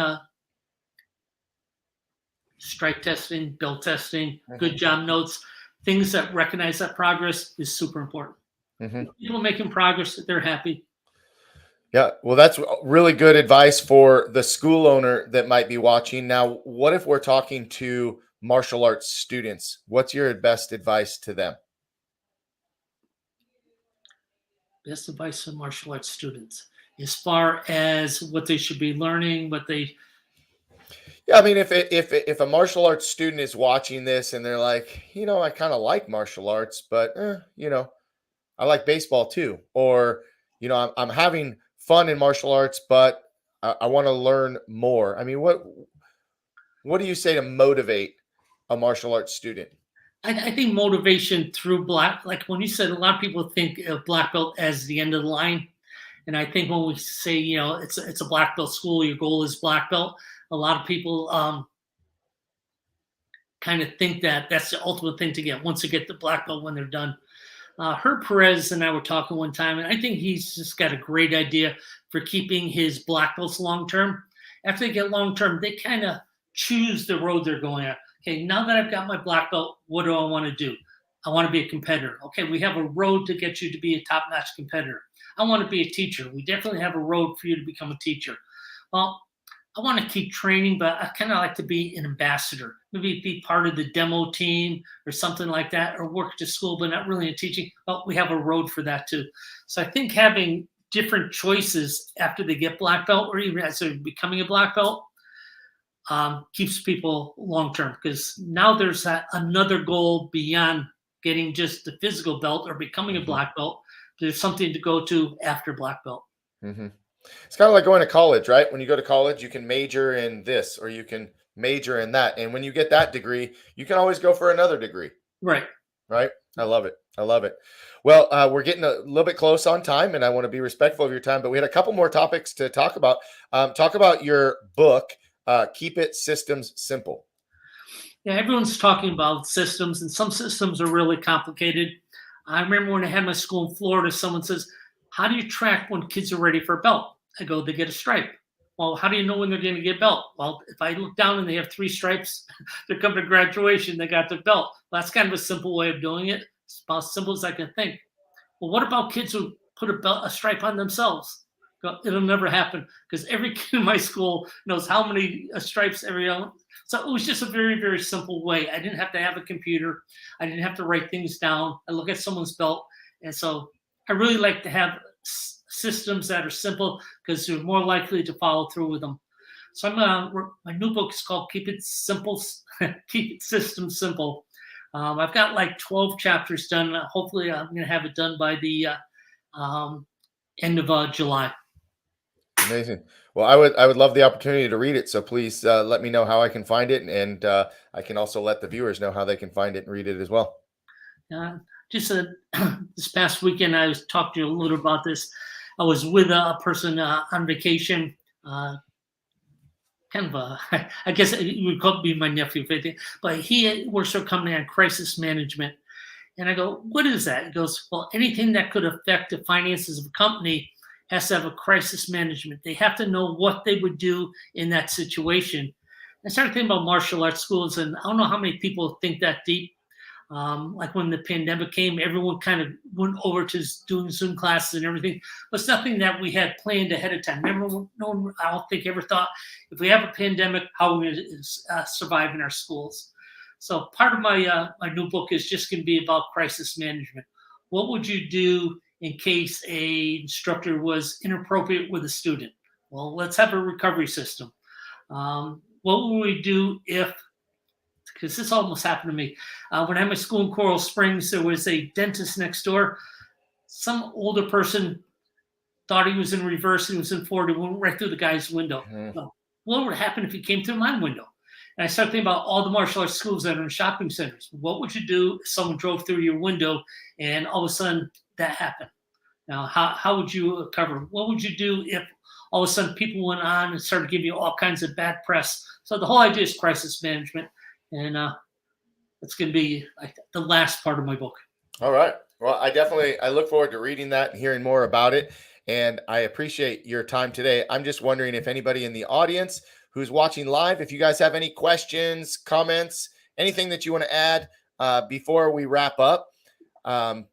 strike testing, belt testing, good job notes, things that recognize that progress is super important. People making progress, they're happy. Yeah, well, that's really good advice for the school owner that might be watching. Now, what if we're talking to martial arts students? What's your best advice to them? Best advice for martial arts students as far as what they should be learning, Yeah, I mean, if a martial arts student is watching this and they're like, I kind of like martial arts, but I like baseball too, or I'm having fun in martial arts, but I want to learn more. I mean, what do you say to motivate a martial arts student? I think motivation through like when you said, a lot of people think of black belt as the end of the line. And I think when we say, it's a black belt school, your goal is black belt, a lot of people kind of think that that's the ultimate thing to get once you get the black belt when they're done. Herb Perez and I were talking one time, and I think he's just got a great idea for keeping his black belts long term. After they get long term, they kind of choose the road they're going at. Okay, now that I've got my black belt, what do I want to do? I want to be a competitor. Okay, we have a road to get you to be a top-notch competitor. I want to be a teacher. We definitely have a road for you to become a teacher. Well, I want to keep training, but I kind of like to be an ambassador. Maybe be part of the demo team or something like that, or work to school, but not really in teaching. Well, we have a road for that too. So I think having different choices after they get black belt, or even as they're becoming a black belt, keeps people long-term, because now there's another goal beyond getting just the physical belt or becoming a black belt. There's something to go to after black belt. It's kind of like going to college, right? When you go to college, you can major in this or you can major in that. And when you get that degree, you can always go for another degree. Right. I love it. Well, we're getting a little bit close on time, and I want to be respectful of your time, but we had a couple more topics to talk about. Talk about your book, Keep It Systems Simple. Yeah, everyone's talking about systems, and some systems are really complicated. I remember when I had my school in Florida, someone says, how do you track when kids are ready for a belt? I go, they get a stripe. Well, how do you know when they're going to get a belt? Well, if I look down and they have 3 stripes, they're coming to graduation, they got their belt. Well, that's kind of a simple way of doing it. It's about as simple as I can think. Well, what about kids who put a stripe on themselves? It'll never happen, because every kid in my school knows how many stripes every other. So it was just a very, very simple way. I didn't have to have a computer. I didn't have to write things down. I look at someone's belt. And so I really like to have systems that are simple, because they're more likely to follow through with them. So my new book is called Keep It Simple, Keep It Systems Simple. I've got like 12 chapters done. Hopefully I'm going to have it done by the end of July. Amazing. Well, I would love the opportunity to read it. So please let me know how I can find it. And I can also let the viewers know how they can find it and read it as well. Just this past weekend, I was talking to you a little about this. I was with a person on vacation, kind of I guess it would be my nephew, but he works for a company on crisis management. And I go, what is that? He goes, well, anything that could affect the finances of a company has to have a crisis management. They have to know what they would do in that situation. I started thinking about martial arts schools, and I don't know how many people think that deep. Like when the pandemic came, everyone kind of went over to doing Zoom classes and everything. It was nothing that we had planned ahead of time. No one, I don't think, ever thought, if we have a pandemic, how are we going to survive in our schools? So part of my new book is just going to be about crisis management. What would you do in case a instructor was inappropriate with a student? Well, let's have a recovery system. What would we do if, because this almost happened to me. When I had my school in Coral Springs, there was a dentist next door. Some older person thought he was in reverse and he was in forward and went right through the guy's window. Well, what would happen if he came through my window? And I started thinking about all the martial arts schools that are in shopping centers. What would you do if someone drove through your window and all of a sudden that happened? Now, how would you cover? What would you do if all of a sudden people went on and started giving you all kinds of bad press? So the whole idea is crisis management. And it's going to be like the last part of my book. All right. Well, I look forward to reading that and hearing more about it. And I appreciate your time today. I'm just wondering if anybody in the audience who's watching live, if you guys have any questions, comments, anything that you want to add before we wrap up,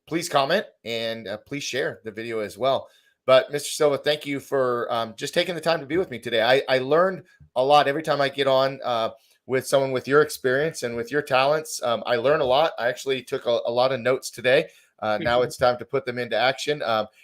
please comment and please share the video as well. But Mr. Silva, thank you for just taking the time to be with me today. I learned a lot every time I get on with someone with your experience and with your talents. I learn a lot. I actually took a lot of notes today. Now it's time to put them into action.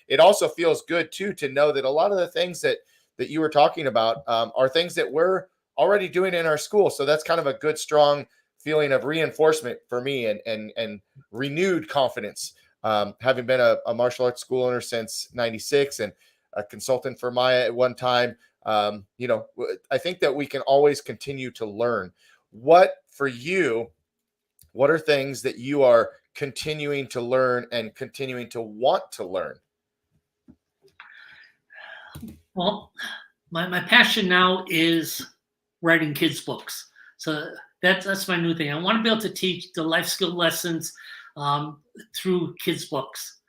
It also feels good too to know that a lot of the things that you were talking about are things that we're already doing in our school. So that's kind of a good, strong feeling of reinforcement for me and renewed confidence. Having been a martial arts school owner since '96 and a consultant for Maya at one time, I think that we can always continue to learn. What are things that you are continuing to learn and continuing to want to learn? Well, my passion now is writing kids' books. So that's my new thing. I want to be able to teach the life skill lessons through kids' books.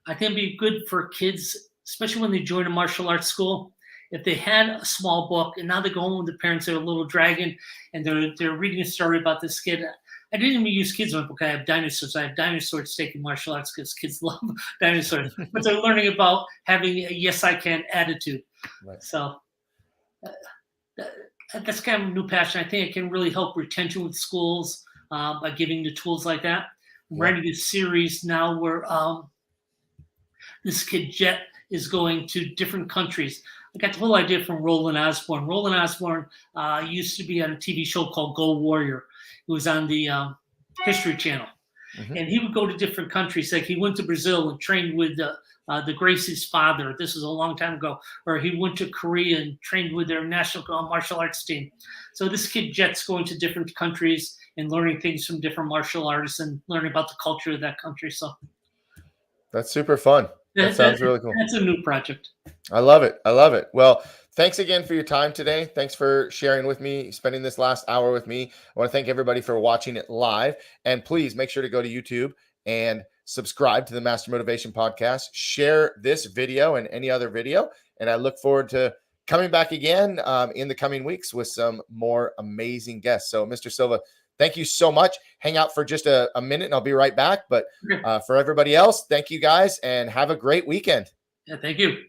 I think it'd be good for kids, especially when they join a martial arts school, if they had a small book and now they go home with the parents, they're a little dragon, and they're reading a story about this kid. I didn't even use kids in my book. I have dinosaurs. I have dinosaurs taking martial arts because kids love dinosaurs. But they're learning about having a yes, I can attitude. Right. So that's kind of a new passion. I think it can really help retention with schools by giving the tools like that. I'm writing a series now where this kid Jet is going to different countries. I got the whole idea from Roland Osborne. Roland Osborne used to be on a TV show called Go Warrior. It was on the History Channel. Mm-hmm. And he would go to different countries. Like he went to Brazil and trained with the Gracie's father. This was a long time ago. Or he went to Korea and trained with their national martial arts team. So this kid Jet's going to different countries and learning things from different martial artists and learning about the culture of that country. So that's super fun. That sounds really cool. That's a new project. I love it. Well, thanks again for your time today. Thanks for sharing with me, spending this last hour with me. I want to thank everybody for watching it live. And please make sure to go to YouTube and subscribe to the Master Motivation Podcast. Share this video and any other video. And I look forward to coming back again in the coming weeks with some more amazing guests. So, Mr. Silva, thank you so much. Hang out for just a minute and I'll be right back. But for everybody else, thank you guys and have a great weekend. Yeah, thank you.